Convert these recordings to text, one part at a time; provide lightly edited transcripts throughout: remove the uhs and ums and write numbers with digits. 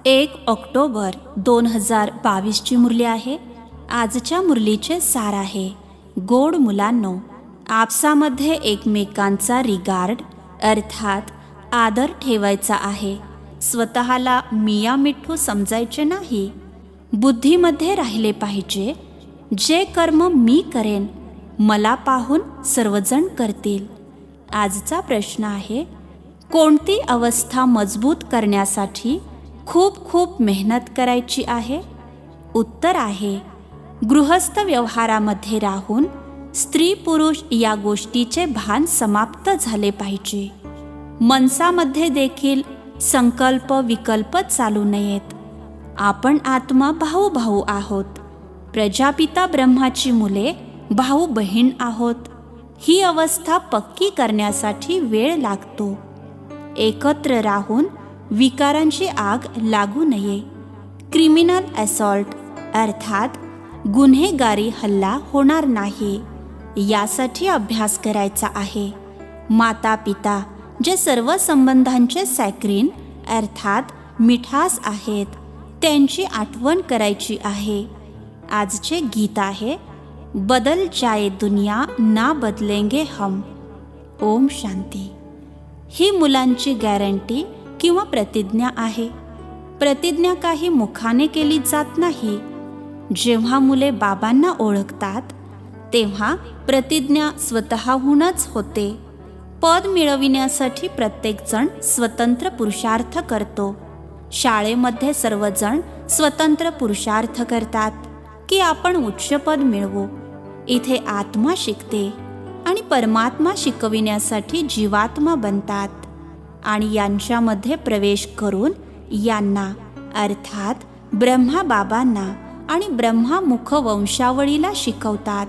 1 October 2022ची Murli आहे. आजच्या मुरलीचे सार आहे, गोड मुलांनो, आपसामध्ये एकमेकांचा रिगार्ड अर्थात आदर ठेवायचा आहे. स्वतःला मिया मिठ्ठू समजायचे नाही. बुद्धीमध्ये राहिले पाहिजे, जे कर्म मी करेन मला पाहून सर्वजण करतील. आजचा प्रश्न आहे, कोणती अवस्था मजबूत करण्यासाठी खूप खूप मेहनत करायची आहे? उत्तर आहे, गृहस्थ व्यवहारामध्ये राहून स्त्री पुरुष या गोष्टीचे भान समाप्त झाले पाहिजे. मनसामध्ये देखील संकल्प विकल्प चालू नयेत. आपण आत्मा भाऊ भाऊ आहोत. प्रजापिता ब्रह्माची मुले भाऊ बहीण आहोत. ही अवस्था पक्की करण्यासाठी वेळ लागतो. एकत्र राहून विकारांची आग लागू नये. क्रिमिनल असॉल्ट अर्थात गुन्हेगारी हल्ला होणार नाही, यासाठी अभ्यास करायचा आहे. माता पिता जे सर्व संबंधांचे सॅक्रिन अर्थात मिठास आहेत, त्यांची आठवण करायची आहे. आजचे गीत आहे, बदल जाए दुनिया ना बदलेंगे हम. ओम शांती. ही मुलांची गॅरंटी किंवा प्रतिज्ञा आहे. प्रतिज्ञा काही मुखाने केली जात नाही. जेव्हा मुले बाबांना ओळखतात तेव्हा प्रतिज्ञा स्वतःहूनच होते. पद मिळविण्यासाठी प्रत्येकजण स्वतंत्र पुरुषार्थ करतो. शाळेमध्ये सर्वजण स्वतंत्र पुरुषार्थ करतात की आपण उच्च पद मिळवू. इथे आत्मा शिकते आणि परमात्मा शिकविण्यासाठी जीवात्मा बनतात आणि यांच्यामध्ये प्रवेश करून यांना अर्थात ब्रह्मा बाबांना आणि ब्रह्मा मुखवंशावळीला शिकवतात.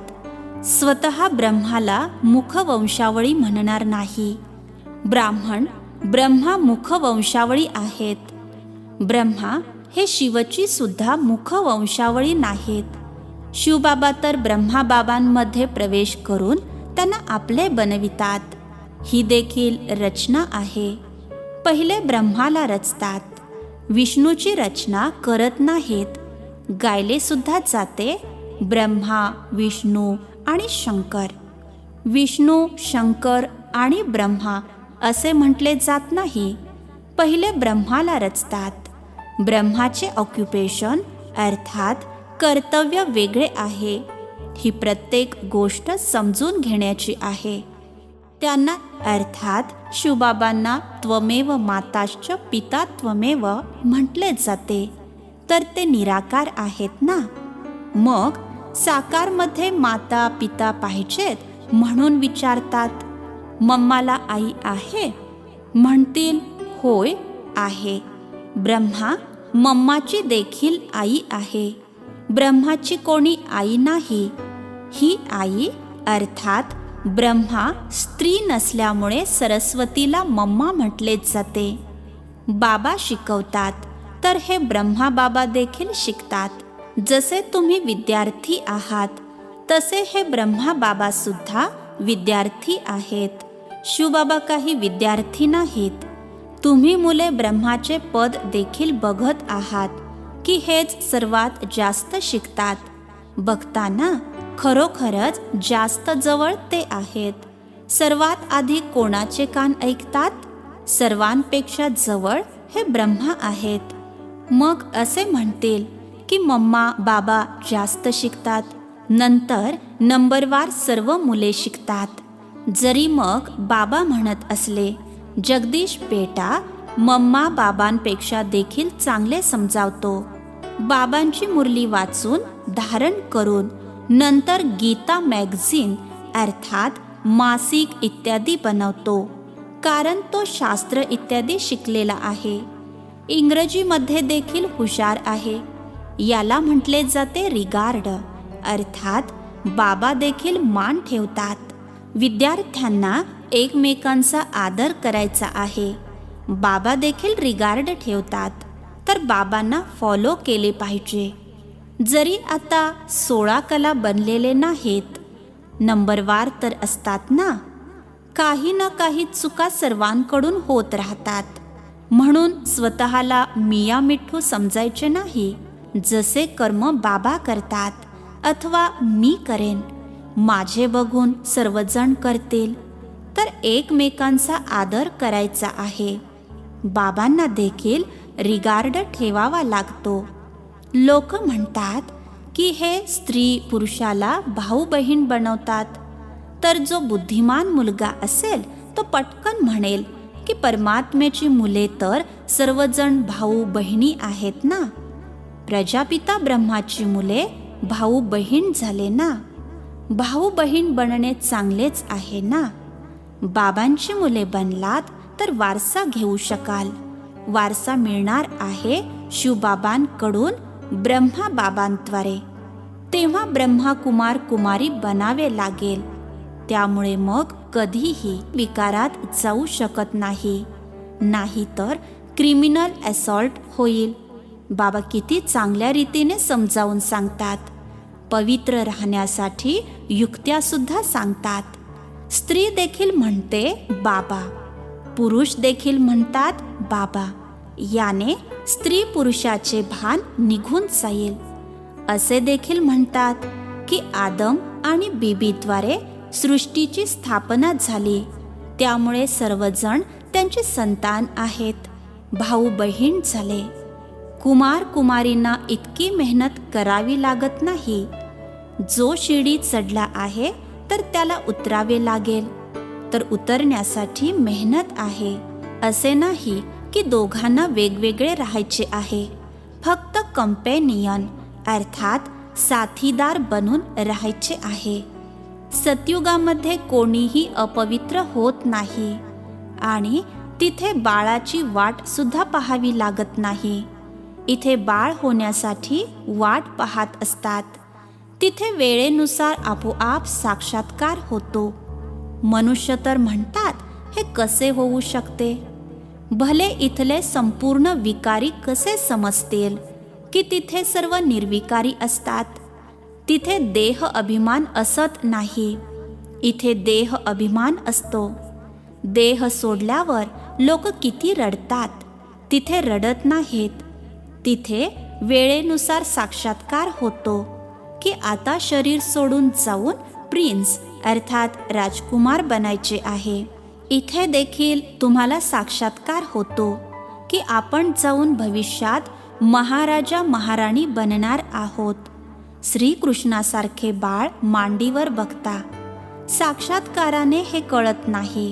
स्वतः ब्रह्माला मुखवंशावळी म्हणणार नाही. ब्राह्मण ब्रह्मा मुखवंशावळी आहेत. ब्रह्मा हे शिवची सुद्धा मुखवंशावळी नाहीत. शिवबाबा तर ब्रह्मा बाबांमध्ये प्रवेश करून त्यांना आपले बनवितात. ही देखील रचना आहे. पहिले ब्रह्माला रचतात, विष्णूची रचना करत नाहीत. गायले सुद्धा जाते ब्रह्मा विष्णू आणि शंकर. विष्णू शंकर आणि ब्रह्मा असे म्हटले जात नाही. पहिले ब्रह्माला रचतात. ब्रह्माचे ऑक्युपेशन अर्थात कर्तव्य वेगळे आहे. ही प्रत्येक गोष्ट समजून घेण्याची आहे. त्यांना अर्थात शिवबाबांना त्वमेव माताश्च पिता त्वमेव म्हटले जाते, तर ते निराकार आहेत ना. मग साकारमध्ये माता पिता पाहिजेत म्हणून विचारतात, मम्माला आई आहे? म्हणतील होय आहे. ब्रह्मा मम्माची देखील आई आहे. ब्रह्माची कोणी आई नाही. ही आई अर्थात ब्रह्मा स्त्री नसल्यामुळे सरस्वतीला मम्मा म्हटले जाते. बाबा शिकवतात तर हे ब्रह्मा बाबा देखील शिकतात. जसे तुम्ही विद्यार्थी आहात तसे हे ब्रह्मा बाबा सुद्धा विद्यार्थी आहेत. शिवबाबा काही विद्यार्थी नाहीत. तुम्ही मुले ब्रह्माचे पद देखील बघत आहात की हेच सर्वात जास्त शिकतात. बघताना खरोखरच जास्त जवळ ते आहेत. सर्वात आधी कोणाचे कान ऐकतात? सर्वांपेक्षा जवळ हे ब्रह्मा आहेत. मग असे म्हणतील की मम्मा बाबा जास्त शिकतात. नंतर नंबरवार सर्व मुले शिकतात. जरी मग बाबा म्हणत असले, जगदीश बेटा मम्मा बाबांपेक्षा देखील चांगले समजावतो. बाबांची मुरली वाचून धारण करून नंतर गीता मॅगझिन अर्थात मासिक इत्यादी बनवतो, कारण तो शास्त्र इत्यादी शिकलेला आहे. इंग्रजीमध्ये देखील हुशार आहे. याला म्हटले जाते रिगार्ड अर्थात बाबा देखील मान ठेवतात. विद्यार्थ्यांना एकमेकांचा आदर करायचा आहे. बाबा देखील रिगार्ड ठेवतात, तर बाबांना फॉलो केले पाहिजे. जरी आता 16 कला बनलेले नाहीत, नंबरवार तर असतात ना. काही ना काही चुका सर्वांकडून होत राहतात. म्हणून स्वतःला मिया मिठ्ठू समजायचे नाही. जसे कर्म बाबा करतात अथवा मी करेन, माझे बघून सर्वजण करतील, तर एकमेकांचा आदर करायचा आहे. बाबांना देखील रिगार्ड ठेवावा लागतो. लोक म्हणतात की हे स्त्री पुरुषाला भाऊ बहीण बनवतात. तर जो बुद्धिमान मुलगा असेल तो पटकन म्हणेल की परमात्म्याची मुले तर सर्वजण भाऊ बहिणी आहेत ना. प्रजापिता ब्रह्माची मुले भाऊ बहीण झाले ना. भाऊ बहीण बनणे चांगलेच आहे ना. बाबांची मुले बनलात तर वारसा घेऊ शकाल. वारसा मिळणार आहे शिवबाबांकडून ब्रह्मा बाबांद्वारे. तेव्हा ब्रह्मा कुमार कुमारी बनावे लागेल. त्यामुळे मग कधीही विकारात जाऊ शकत नाही, नाहीतर क्रिमिनल असॉल्ट होईल. बाबा किती चांगल्या रीतीने समजावून सांगतात. पवित्र राहण्यासाठी युक्त्या सुद्धा सांगतात. स्त्री देखील म्हणते बाबा, पुरुष देखील म्हणतात बाबा. याने स्त्री पुरुषाचे भान निघून जाईल. असे देखील म्हणतात की आदम आणि बीबीद्वारे सृष्टीची स्थापना झाली, त्यामुळे सर्वजण त्यांचे संतान आहेत, भाऊ बहीण झाले. कुमार कुमारींना इतकी मेहनत करावी लागत नाही. जो शिडी चढला आहे तर त्याला उतरावे लागेल, तर उतरण्यासाठी मेहनत आहे. असे नाही की दोघांना वेगवेगळे राहायचे आहे. फक्त कंपेनियन अर्थात साथीदार बनून राहायचे आहे. सतयुगामध्ये कोणीही अपवित्र होत नाही आणि तिथे बाळाची वाट सुद्धा पाहावी लागत नाही. इथे बाळ होण्यासाठी वाट पाहत असतात. तिथे वेळेनुसार आपोआप साक्षात्कार होतो. मनुष्य तर म्हणतात हे कसे होऊ शकते. भले इथले संपूर्ण विकारी कसे समजतील की तिथे सर्व निर्विकारी असतात. तिथे देह अभिमान असत नाही, इथे देह अभिमान असतो. देह सोडल्यावर लोक किती रडतात, तिथे रडत नाहीत. तिथे वेळेनुसार साक्षात्कार होतो की आता शरीर सोडून जाऊन प्रिन्स अर्थात राजकुमार बनायचे आहे. इथे देखील तुम्हाला साक्षात्कार होतो की आपण जाऊन भविष्यात महाराजा महाराणी बनणार आहोत. श्रीकृष्णासारखे बाळ मांडीवर बघता. साक्षात्काराने हे कळत नाही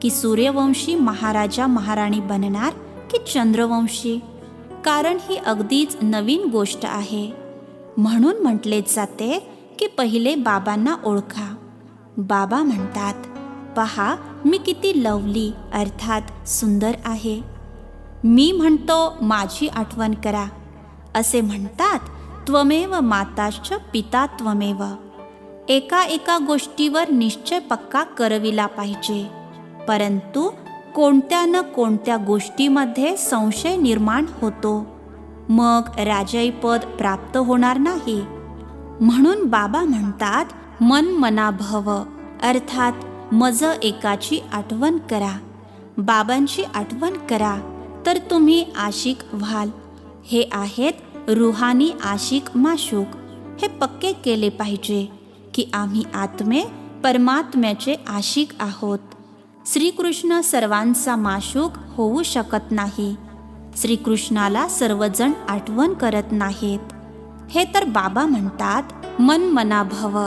की सूर्यवंशी महाराजा महाराणी बनणार की चंद्रवंशी, कारण ही अगदीच नवीन गोष्ट आहे. म्हणून म्हटले जाते की पहिले बाबांना ओळखा. बाबा म्हणतात, पहा मी किती लवली अर्थात सुंदर आहे. मी म्हणतो माझी आठवण करा. असे म्हणतात, त्वमेव माताश्च पिता त्वमेव. एका एका गोष्टीवर निश्चय पक्का करविला पाहिजे, परंतु कोणत्या न कोणत्या गोष्टीमध्ये संशय निर्माण होतो, मग राजाई पद प्राप्त होणार नाही. म्हणून बाबा म्हणतात मन मना भव अर्थात मज एकाची आठवण करा. बाबांची आठवण करा तर तुम्ही आशिक व्हाल. हे आहेत रुहानी आशिक माशूक. हे पक्के केले पाहिजे की आम्ही आत्मे परमात्म्याचे आशिक आहोत. श्रीकृष्ण सर्वांचा माशूक होऊ शकत नाही. श्रीकृष्णाला सर्वजण आठवण करत नाहीत. हे तर बाबा म्हणतात मन मना भव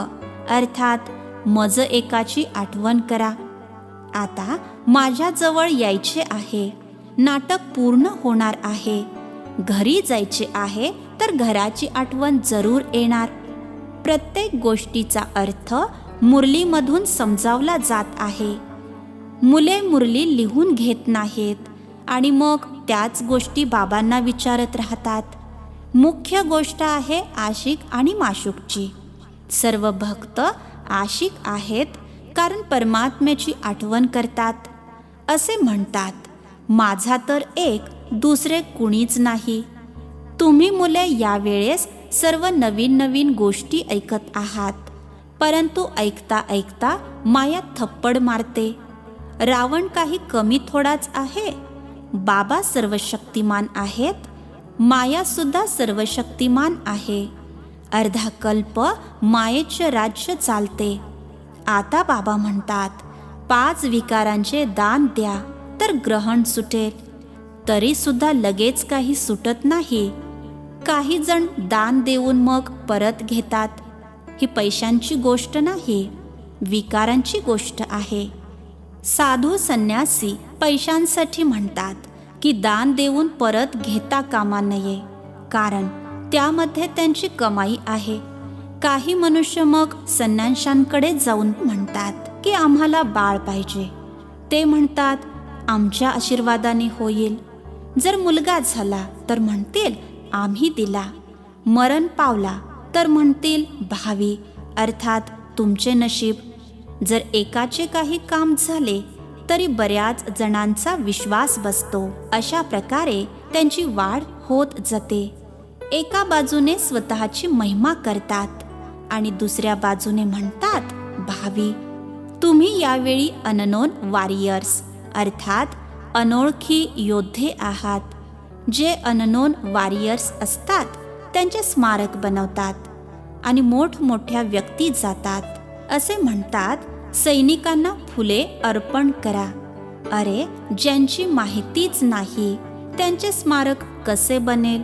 अर्थात मज एकाची आठवण करा. आता माझ्याजवळ यायचे आहे. नाटक पूर्ण होणार आहे. घरी जायचे आहे तर घराची आठवण जरूर येणार. प्रत्येक गोष्टीचा अर्थ मुरलीमधून समजावला जात आहे. मुले मुरली लिहून घेत नाहीत आणि मग त्याच गोष्टी बाबांना विचारत राहतात. मुख्य गोष्ट आहे आशिक आणि माशूकची. सर्व भक्त आशिक आहेत कारण परमात्म्याची आठवण करतात. असे म्हणतात, माझा तर एक दुसरे कुणीच नाही. तुम्ही मुले यावेळेस सर्व नवीन नवीन गोष्टी ऐकत आहात, परंतु ऐकता ऐकता माया थप्पड मारते. रावण काही कमी थोडाच आहे. बाबा सर्वशक्तिमान आहेत, मायासुद्धा सर्वशक्तिमान आहे. अर्धा कल्प मायेचे राज्य चालते. आता बाबा म्हणतात, 5 विकारांचे दान द्या तर ग्रहण सुटेल. तरी सुद्धा लगेच काही सुटत नाही. काही जण दान देऊन मग परत घेतात. ही पैशांची गोष्ट नाही, विकारांची गोष्ट आहे. साधू संन्यासी पैशांसाठी म्हणतात की दान देऊन परत घेता कामा नये, कारण त्यामध्ये त्यांची कमाई आहे. काही मनुष्य मग संन्याशांकडे जाऊन म्हणतात की आम्हाला बाळ पाहिजे. ते म्हणतात आमच्या आशीर्वादाने होईल. जर मुलगा झाला तर म्हणतील आम्ही दिला. मरण पावला तर म्हणतील भावी, अर्थात तुमचे नशीब. जर एकाचे काही काम झाले तरी बऱ्याच जणांचा विश्वास बसतो. अशा प्रकारे त्यांची वाढ होत जाते. एका बाजूने स्वतःची महिमा करतात आणि दुसऱ्या बाजूने म्हणतात भावी, तुम्ही यावेळी अननोन वॉरियर्स अर्थात अनोळखी योद्धे आहात. जे अननोन वॉरियर्स असतात त्यांचे स्मारक बनवतात आणि मोठमोठ्या व्यक्ती जातात. असे म्हणतात सैनिकांना फुले अर्पण करा. अरे, ज्यांची माहितीच नाही त्यांचे स्मारक कसे बनेल?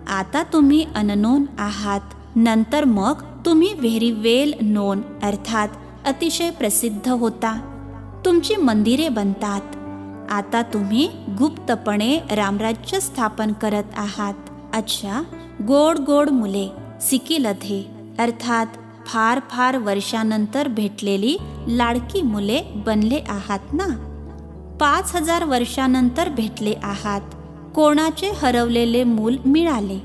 आता तुम्ही अननोन आहात, नंतर मग तुम्ही व्हेरी वेल नोन अर्थात अतिशय प्रसिद्ध होता. तुमची मंदिरे बनतात. आता तुम्ही गुप्तपणे रामराज्य स्थापन करत आहात. अच्छा, गोड गोड मुले, सिकिलधे अर्थात फार फार वर्षानंतर भेटलेली लाडकी मुले बनले आहात ना. 5000 वर्षानंतर भेटले आहात. कोणाचे हरवलेले मूल मिळाले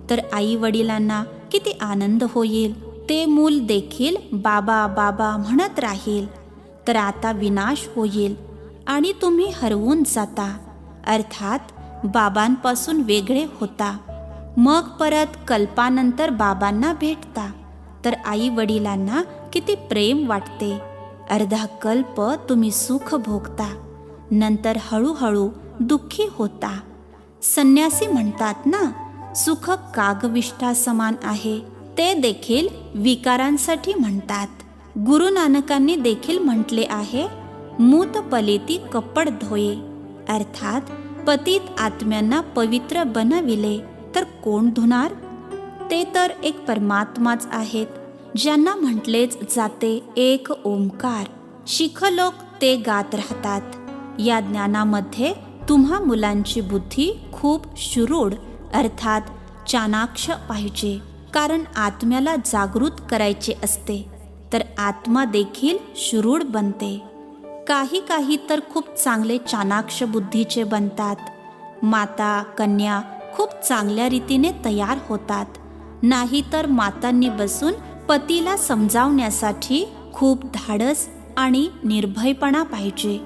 तर आई वडिलांना किती आनंद होईल. ते मूल देखील बाबा बाबा म्हणत राहील. तर आता विनाश होईल आणि तुम्ही हरवून जाता, अर्थात बाबांपासून वेगळे होता. मग परत कल्पानंतर बाबांना भेटता तर आई वडिलांना किती प्रेम वाटते. अर्धा कल्प तुम्ही सुख भोगता, नंतर हळूहळू दुःखी होता. संन्यासी म्हणतात ना, सुख कागविष्ठा समान आहे. ते देखील विकारांसाठी म्हणतात. गुरु नानकांनी देखील म्हटले आहे, मूत पलेती कपड धोये अर्थात पतित आत्म्यांना पवित्र बनविले तर कोण धुणार? ते तर एक परमात्माच आहेत, ज्यांना म्हटलेच जाते एक ओंकार. शिख लोक ते गात राहतात. या ज्ञानामध्ये तुम्हा मुलांची बुद्धी खूप शुरूड अर्थात चाणाक्ष पाहिजे, कारण आत्म्याला जागृत करायचे असते. तर आत्मा देखील शुरूड बनते. काही काही तर खूप चांगले चाणाक्ष बुद्धीचे बनतात. माता कन्या खूप चांगल्या रीतीने तयार होतात. नाहीतर मातांनी बसून पतीला समजावण्यासाठी खूप धाडस आणि निर्भयपणा पाहिजे.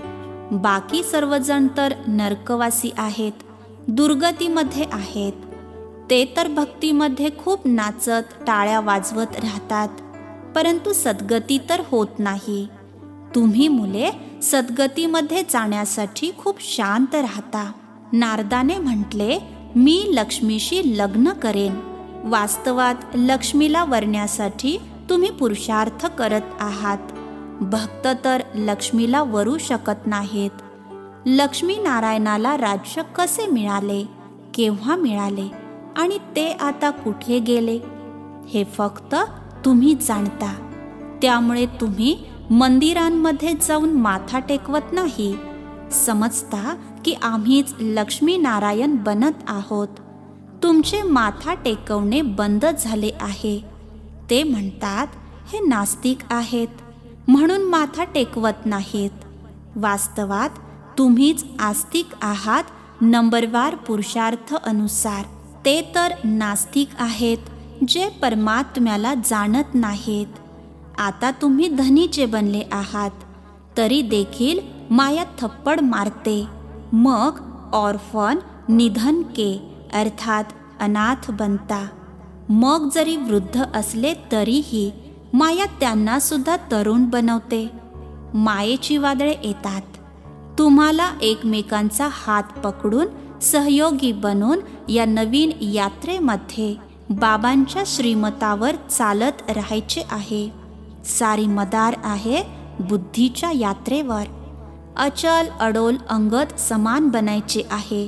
बाकी सर्वजण तर नरकवासी आहेत, दुर्गतीमध्ये आहेत. ते तर भक्तीमध्ये खूप नाचत टाळ्या वाजवत राहतात, परंतु सद्गती तर होत नाही. तुम्ही मुले सद्गतीमध्ये जाण्यासाठी खूप शांत राहता. नारदाने म्हटले, मी लक्ष्मीशी लग्न करेन. वास्तवात लक्ष्मीला वरण्यासाठी तुम्ही पुरुषार्थ करत आहात. भक्त तर लक्ष्मीला वरू शकत नाहीत. लक्ष्मी नारायणाला राज्य कसे मिळाले, केव्हा मिळाले आणि ते आता कुठे गेले हे फक्त तुम्ही जाणता. त्यामुळे तुम्ही मंदिरांमध्ये जाऊन माथा टेकवत नाही. समजता की आम्हीच लक्ष्मी नारायण बनत आहोत. तुमचे माथा टेकवणे बंद झाले आहे. ते म्हणतात हे नास्तिक आहेत म्हणून माथा टेकवत नाहीत. वास्तवात तुम्हीच आस्तिक आहात, नंबरवार पुरुषार्थ अनुसार. ते तर नास्तिक आहेत जे परमात्म्याला जाणत नाहीत. आता तुम्ही धनीचे बनले आहात, तरी देखील माया थप्पड मारते. मग ऑर्फन निधन के अर्थात अनाथ बनता. मग जरी वृद्ध असले तरीही माया त्यांना सुद्धा तरुण बनवते. मायेची वादळे येतात, तुम्हाला एकमेकांचा हात पकडून सहयोगी बनून या नवीन यात्रेमध्ये बाबांच्या श्रीमतावर चालत राहायचे आहे. सारी मदार आहे बुद्धीच्या यात्रेवर. अचल अडोल अंगत समान बनायचे आहे.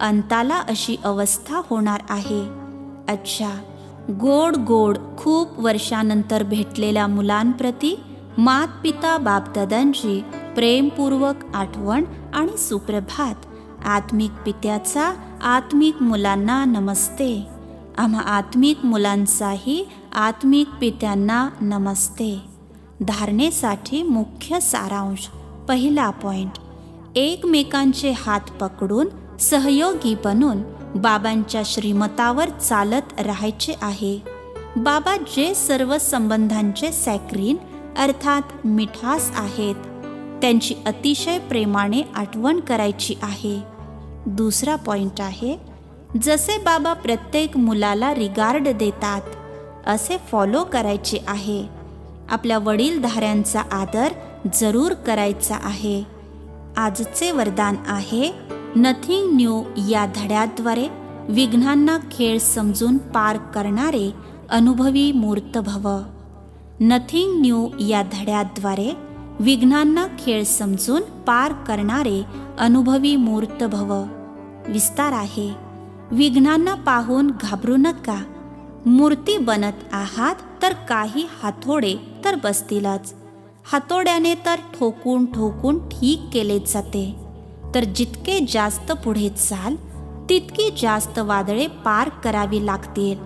अंताला अशी अवस्था होणार आहे. अच्छा, गोड गोड खूप वर्षानंतर भेटलेल्या मुलांप्रती मात पिता बापदादांची प्रेमपूर्वक आठवण आणि सुप्रभात. आत्मिक पित्याचा आत्मिक मुलांना नमस्ते. आम्हा आत्मिक मुलांचाही आत्मिक पित्यांना नमस्ते. धारणेसाठी मुख्य सारांश. पहिला पॉइंट, एकमेकांचे हात पकडून सहयोगी बनून बाबांच्या श्रीमतावर चालत राहायचे आहे. बाबा जे सर्व संबंधांचे सॅक्रीन अर्थात मिठास आहेत, त्यांची अतिशय प्रेमाने आठवण करायची आहे. दुसरा पॉइंट आहे, जसे बाबा प्रत्येक मुलाला रिगार्ड देतात असे फॉलो करायचे आहे. आपल्या वडीलधाऱ्यांचा आदर जरूर करायचा आहे. आजचे वरदान आहे, नथिंग न्यू या धड्याद्वारे विघ्नांना खेळ समजून पार करणारे अनुभवी मूर्त भव. नथिंग न्यू या धड्याद्वारे विघ्नांना खेळ समजून पार करणारे अनुभवी मूर्त भव. विस्तार आहे, विघ्नांना पाहून घाबरू नका. मूर्ती बनत आहात तर काही हातोडे तर बसतीलच. हातोड्याने तर ठोकून ठोकून ठीक केले जाते. तर जितके जास्त पुढे चाल तितकी जास्त वादळे पार करावी लागतील.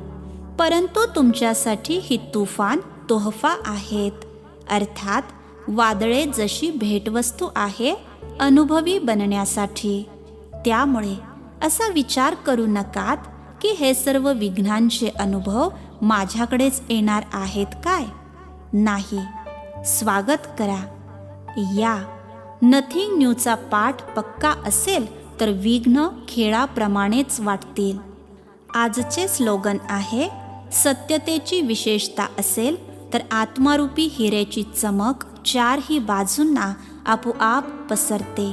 परंतु तुमच्यासाठी ही तुफान तोहफा आहेत. अर्थात वादळे जशी भेटवस्तू आहे अनुभवी बनण्यासाठी. त्यामुळे असा विचार करू नकात की हे सर्व विघ्नांचे अनुभव माझ्याकडेच येणार आहेत काय. नाही, स्वागत करा. या नथिंग न्यूचा पाठ पक्का असेल तर विघ्न खेळाप्रमाणेच वाटतील. आजचे स्लोगन आहे, सत्यतेची विशेषता असेल तर आत्मारूपी हिऱ्याची चमक चारही बाजूंना आपोआप पसरते.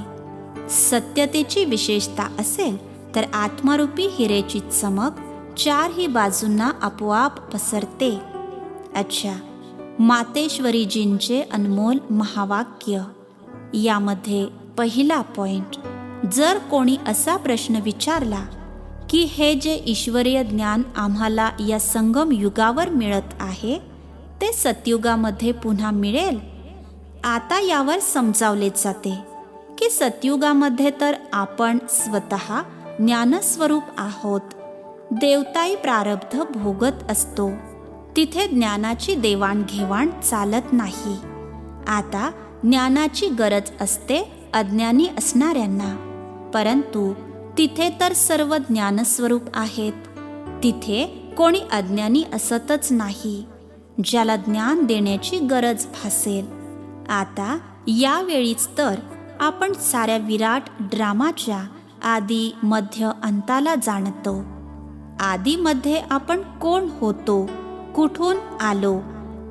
सत्यतेची विशेषता असेल तर आत्मारूपी हिऱ्याची चमक चारही बाजूंना आपोआप पसरते. अच्छा, मातेश्वरीजींचे अनमोल महावाक्य. यामध्ये पहिला पॉइंट, जर कोणी असा प्रश्न विचारला की हे जे ईश्वरीय ज्ञान आम्हाला या संगम युगावर मिळत आहे ते सतयुगामध्ये पुन्हा मिळेल. आता यावर समजावले जाते की सतयुगामध्ये तर आपण स्वतः ज्ञानस्वरूप आहोत. देवताई प्रारब्ध भोगत असतो. तिथे ज्ञानाची देवाणघेवाण चालत नाही. आता ज्ञानाची गरज असते अज्ञानी असणाऱ्यांना. परंतु तिथे तर सर्व ज्ञानस्वरूप आहेत. तिथे कोणी अज्ञानी असतच नाही ज्याला ज्ञान देण्याची गरज भासेल. आता यावेळीच तर आपण साऱ्या विराट ड्रामाच्या आदी मध्य अंताला जाणतो. आदीमध्ये आपण कोण होतो, कुठून आलो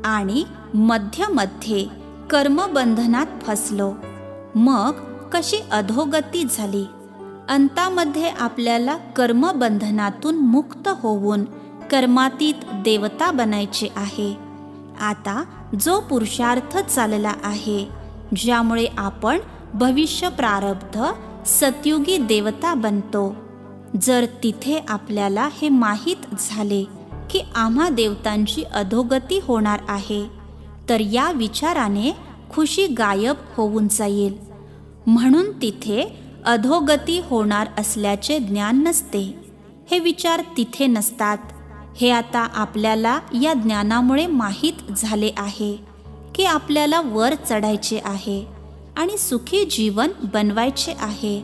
आणि मध्यमध्ये कर्मबंधनात फसलो, मग कशी अधोगती झाली. अंतामध्ये आपल्याला कर्मबंधनातून मुक्त होऊन कर्मातीत देवता बनायचे आहे. आता जो पुरुषार्थ चालला आहे ज्यामुळे आपण भविष्य प्रारब्ध सतयुगी देवता बनतो, जर तिथे आपल्याला हे माहीत झाले की आम्हा देवतांची अधोगती होणार आहे तर या विचाराने खुशी गायब होऊन जाईल. म्हणून तिथे अधोगती होणार असल्याचे ज्ञान नसते. हे विचार तिथे नसतात. हे आता आपल्याला या ज्ञानामुळे माहीत झाले आहे की आपल्याला वर चढायचे आहे आणि सुखी जीवन बनवायचे आहे.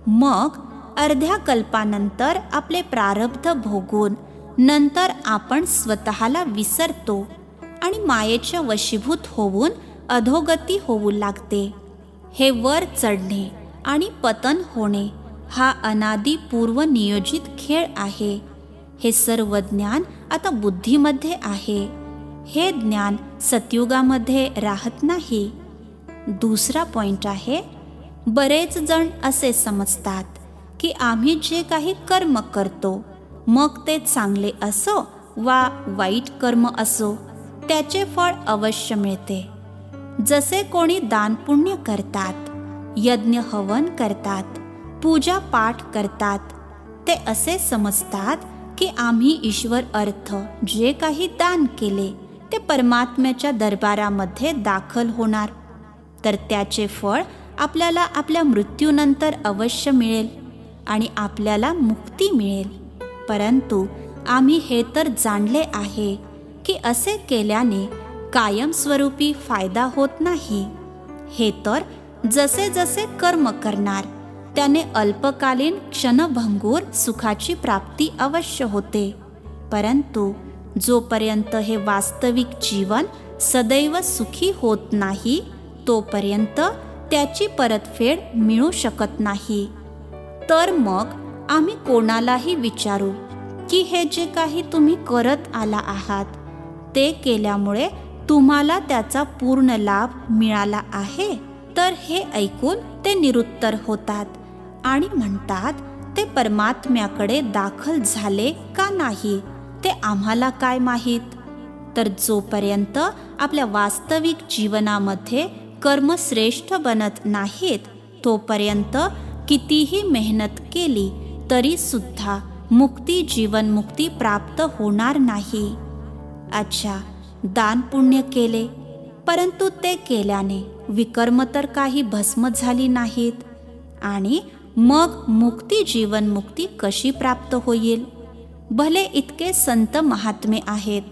मग अर्ध्या कल्पानंतर आपले प्रारब्ध भोगून नंतर आपण स्वतःला विसरतो आणि मायेच्या वशीभूत होऊन अधोगती होऊ लागते. हे वर चढणे आणि पतन होणे हा अनादी पूर्व नियोजित खेळ आहे. हे सर्व ज्ञान आता बुद्धीमध्ये आहे. हे ज्ञान सतयुगामध्ये राहत नाही. दुसरा पॉइंट आहे, बरेच जण असे समजतात की आम्ही जे काही कर्म करतो, मग ते चांगले असो वा वाईट कर्म असो, त्याचे फळ अवश्य मिळते. जसे कोणी दानपुण्य करतात, यज्ञ हवन करतात, पूजा पाठ करतात, ते असे समजतात की आम्ही ईश्वर अर्थ जे काही दान केले ते परमात्म्याच्या दरबारामध्ये दाखल होणार, तर त्याचे फळ आपल्याला आपल्या मृत्यूनंतर अवश्य मिळेल आणि आपल्याला मुक्ती मिळेल. परंतु आम्ही हे तर जाणले आहे की असे केल्याने कायमस्वरूपी फायदा होत नाही. हे तर जसे जसे कर्म करणार त्याने अल्पकालीन क्षणभंगूर सुखाची प्राप्ती अवश्य होते. परंतु जोपर्यंत हे वास्तविक जीवन सदैव सुखी होत नाही, तोपर्यंत त्याची परतफेड मिळू शकत नाही. तर मग आम्ही कोणालाही विचारू की हे जे काही तुम्ही करत आला आहात, ते केल्यामुळे तुम्हाला त्याचा पूर्ण लाभ मिळाला आहे? तर हे ऐकून ते निरुत्तर होतात आणि म्हणतात, ते परमात्म्याकडे दाखल झाले का नाही ते आम्हाला काय माहीत. तर जोपर्यंत आपल्या वास्तविक जीवनामध्ये कर्म श्रेष्ठ बनत नाहीत, तोपर्यंत कितीही मेहनत केली तरी सुद्धा मुक्ती जीवनमुक्ती प्राप्त होणार नाही. अच्छा, दान पुण्य केले, परंतु ते केल्याने विकर्म तर काही भस्म झाली नाहीत, आणि मग मुक्ती जीवनमुक्ती कशी प्राप्त होईल? भले इतके संत महात्मे आहेत,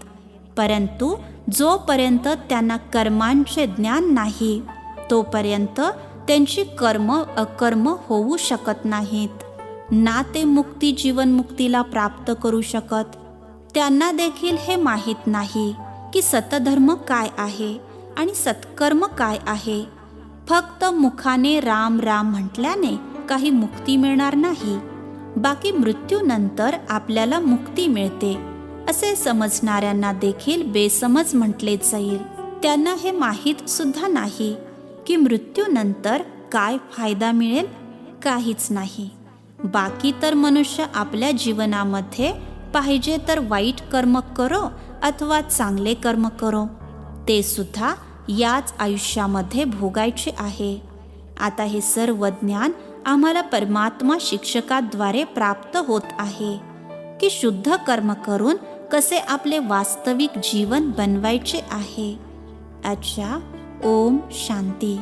परंतु जोपर्यंत त्यांना कर्मांचे ज्ञान नाही, तोपर्यंत त्यांची कर्म अकर्म होऊ शकत नाहीत. ना ते मुक्ती जीवनमुक्तीला प्राप्त करू शकत. त्यांना देखील हे माहीत नाही की सतधर्म काय आहे आणि सत्कर्म काय आहे. फक्त मुखाने राम राम म्हटल्याने काही मुक्ती मिळणार नाही. बाकी मृत्यूनंतर आपल्याला मुक्ती मिळते असे समजणाऱ्यांना देखील बेसमज म्हटले जाईल. त्यांना हे माहीत सुद्धा नाही की मृत्यूनंतर काय फायदा मिळेल, काहीच नाही. बाकी तर मनुष्य आपल्या जीवनामध्ये पाहिजे तर वाईट कर्म करो अथवा चांगले कर्म करो, ते सुद्धा याच आयुष्यामध्ये भोगायचे आहे. आता हे सर्व ज्ञान आम्हाला परमात्मा शिक्षकाद्वारे प्राप्त होत आहे की शुद्ध कर्म करून कसे आपले वास्तविक जीवन बनवायचे आहे. अच्छा, ओम शांती.